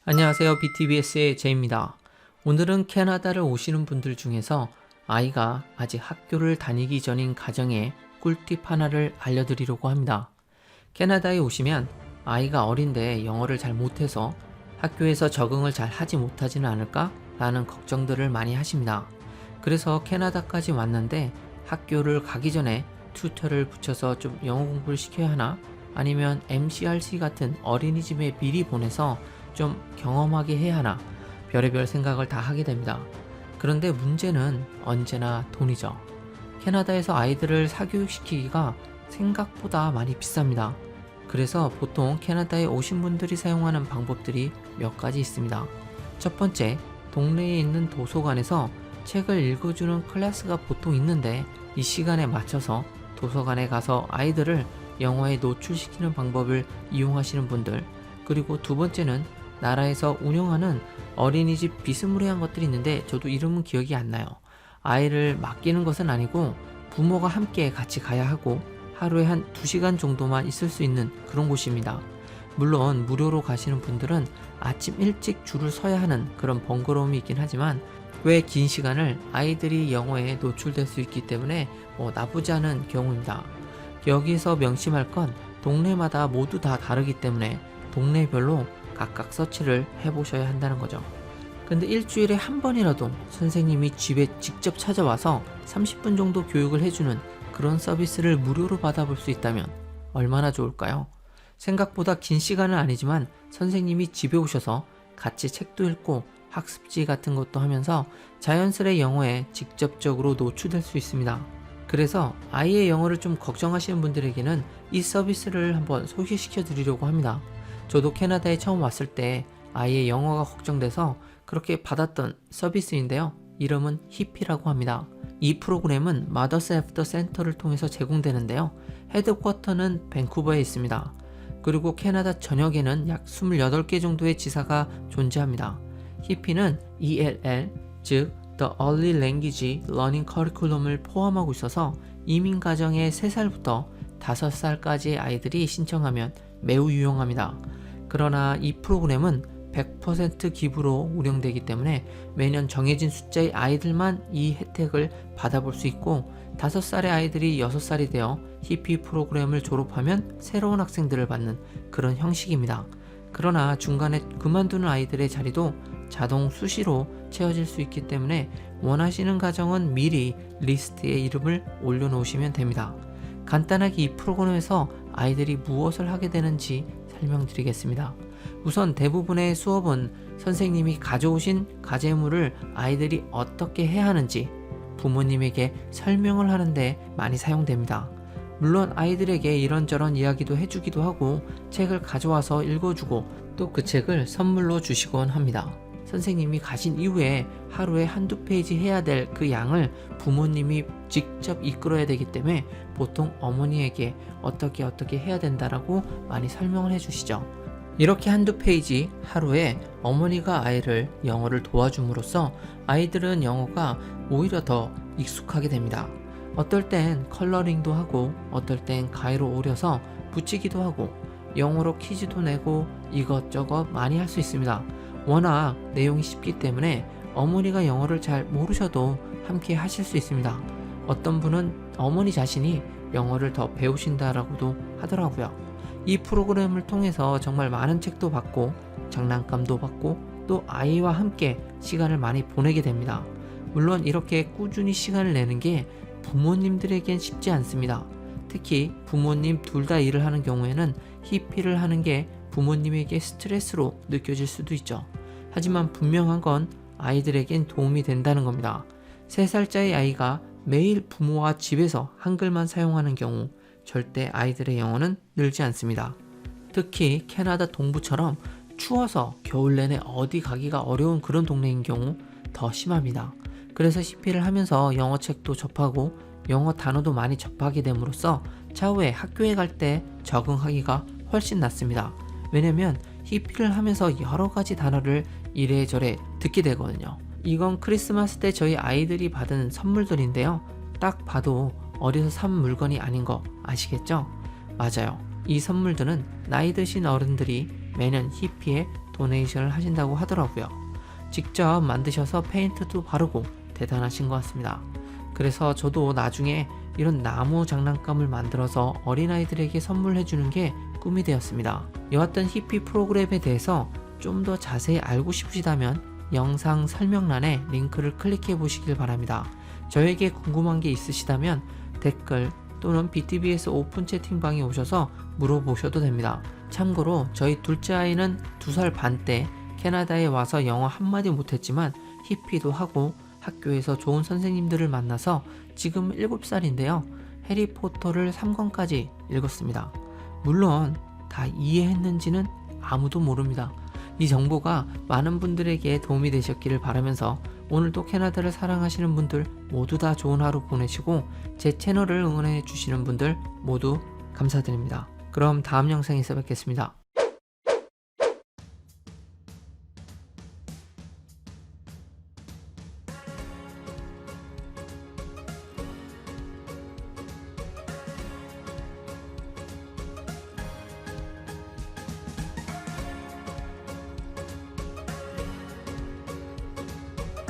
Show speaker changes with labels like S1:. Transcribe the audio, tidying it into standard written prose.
S1: 안녕하세요. BTBS의 제입니다. 오늘은 캐나다를 오시는 분들 중에서 아이가 아직 학교를 다니기 전인 가정의 꿀팁 하나를 알려드리려고 합니다. 캐나다에 오시면 아이가 어린데 영어를 잘 못해서 학교에서 적응을 잘 하지 못하지는 않을까? 라는 걱정들을 많이 하십니다. 그래서 캐나다까지 왔는데 학교를 가기 전에 튜터를 붙여서 좀 영어 공부를 시켜야 하나? 아니면 MCRC 같은 어린이집에 미리 보내서 좀 경험하게 해야 하나? 별의별 생각을 다 하게 됩니다. 그런데 문제는 언제나 돈이죠. 캐나다에서 아이들을 사교육시키기가 생각보다 많이 비쌉니다. 그래서 보통 캐나다에 오신 분들이 사용하는 방법들이 몇 가지 있습니다. 첫 번째, 동네에 있는 도서관에서 책을 읽어주는 클래스가 보통 있는데 이 시간에 맞춰서 도서관에 가서 아이들을 영어에 노출시키는 방법을 이용하시는 분들, 그리고 두 번째는 나라에서 운영하는 어린이집 비스무리한 것들이 있는데 저도 이름은 기억이 안 나요. 아이를 맡기는 것은 아니고 부모가 함께 같이 가야 하고 하루에 한 2시간 정도만 있을 수 있는 그런 곳입니다. 물론 무료로 가시는 분들은 아침 일찍 줄을 서야 하는 그런 번거로움이 있긴 하지만 꽤 긴 시간을 아이들이 영어에 노출될 수 있기 때문에 나쁘지 않은 경우입니다. 여기서 명심할 건 동네마다 모두 다 다르기 때문에 동네별로 각각 서치를 해보셔야 한다는 거죠. 근데 일주일에 한 번이라도 선생님이 집에 직접 찾아와서 30분 정도 교육을 해주는 그런 서비스를 무료로 받아볼 수 있다면 얼마나 좋을까요? 생각보다 긴 시간은 아니지만 선생님이 집에 오셔서 같이 책도 읽고 학습지 같은 것도 하면서 자연스레 영어에 직접적으로 노출될 수 있습니다. 그래서 아이의 영어를 좀 걱정하시는 분들에게는 이 서비스를 한번 소개시켜 드리려고 합니다. 저도 캐나다에 처음 왔을 때 아이의 영어가 걱정돼서 그렇게 받았던 서비스인데요. 이름은 히피라고 합니다. 이 프로그램은 마더스 애프터 센터를 통해서 제공되는데요. 헤드쿼터는 밴쿠버에 있습니다. 그리고 캐나다 전역에는 약 28개 정도의 지사가 존재합니다. 히피는 ELL, 즉 The Early Language Learning Curriculum을 포함하고 있어서 이민 가정의 3살부터 5살까지의 아이들이 신청하면 매우 유용합니다. 그러나 이 프로그램은 100% 기부로 운영되기 때문에 매년 정해진 숫자의 아이들만 이 혜택을 받아볼 수 있고 5살의 아이들이 6살이 되어 히피 프로그램을 졸업하면 새로운 학생들을 받는 그런 형식입니다. 그러나 중간에 그만두는 아이들의 자리도 자동 수시로 채워질 수 있기 때문에 원하시는 가정은 미리 리스트에 이름을 올려놓으시면 됩니다. 간단하게 이 프로그램에서 아이들이 무엇을 하게 되는지 설명드리겠습니다. 우선 대부분의 수업은 선생님이 가져오신 과제물을 아이들이 어떻게 해야 하는지 부모님에게 설명을 하는데 많이 사용됩니다. 물론 아이들에게 이런저런 이야기도 해주기도 하고 책을 가져와서 읽어주고 또 그 책을 선물로 주시곤 합니다. 선생님이 가신 이후에 하루에 한두 페이지 해야 될 그 양을 부모님이 직접 이끌어야 되기 때문에 보통 어머니에게 어떻게 해야 된다라고 많이 설명을 해주시죠. 이렇게 한두 페이지 하루에 어머니가 아이를 영어를 도와줌으로써 아이들은 영어가 오히려 더 익숙하게 됩니다. 어떨 땐 컬러링도 하고 어떨 땐 가위로 오려서 붙이기도 하고 영어로 퀴즈도 내고 이것저것 많이 할 수 있습니다. 워낙 내용이 쉽기 때문에 어머니가 영어를 잘 모르셔도 함께 하실 수 있습니다. 어떤 분은 어머니 자신이 영어를 더 배우신다라고도 하더라고요. 이 프로그램을 통해서 정말 많은 책도 받고 장난감도 받고 또 아이와 함께 시간을 많이 보내게 됩니다. 물론 이렇게 꾸준히 시간을 내는 게 부모님들에겐 쉽지 않습니다. 특히 부모님 둘 다 일을 하는 경우에는 히피를 하는 게 부모님에게 스트레스로 느껴질 수도 있죠. 하지만 분명한 건 아이들에겐 도움이 된다는 겁니다. 3살짜리 아이가 매일 부모와 집에서 한글만 사용하는 경우 절대 아이들의 영어는 늘지 않습니다. 특히 캐나다 동부처럼 추워서 겨울 내내 어디 가기가 어려운 그런 동네인 경우 더 심합니다. 그래서 히피를 하면서 영어 책도 접하고 영어 단어도 많이 접하게 됨으로써 차후에 학교에 갈 때 적응하기가 훨씬 낫습니다. 왜냐면 히피를 하면서 여러 가지 단어를 이래저래 듣게 되거든요. 이건 크리스마스 때 저희 아이들이 받은 선물들인데요. 딱 봐도 어디서 산 물건이 아닌 거 아시겠죠? 맞아요. 이 선물들은 나이 드신 어른들이 매년 히피에 도네이션을 하신다고 하더라고요. 직접 만드셔서 페인트도 바르고 대단하신 것 같습니다. 그래서 저도 나중에 이런 나무 장난감을 만들어서 어린아이들에게 선물해주는 게 꿈이 되었습니다. 여하튼 히피 프로그램에 대해서 좀 더 자세히 알고 싶으시다면 영상 설명란에 링크를 클릭해 보시길 바랍니다. 저에게 궁금한 게 있으시다면 댓글 또는 BTBS 오픈 채팅방에 오셔서 물어보셔도 됩니다. 참고로 저희 둘째 아이는 2살 반 때 캐나다에 와서 영어 한마디 못했지만 히피도 하고 학교에서 좋은 선생님들을 만나서 지금 7살인데요. 해리포터를 3권까지 읽었습니다. 물론 다 이해했는지는 아무도 모릅니다. 이 정보가 많은 분들에게 도움이 되셨기를 바라면서 오늘도 캐나다를 사랑하시는 분들 모두 다 좋은 하루 보내시고 제 채널을 응원해 주시는 분들 모두 감사드립니다. 그럼 다음 영상에서 뵙겠습니다.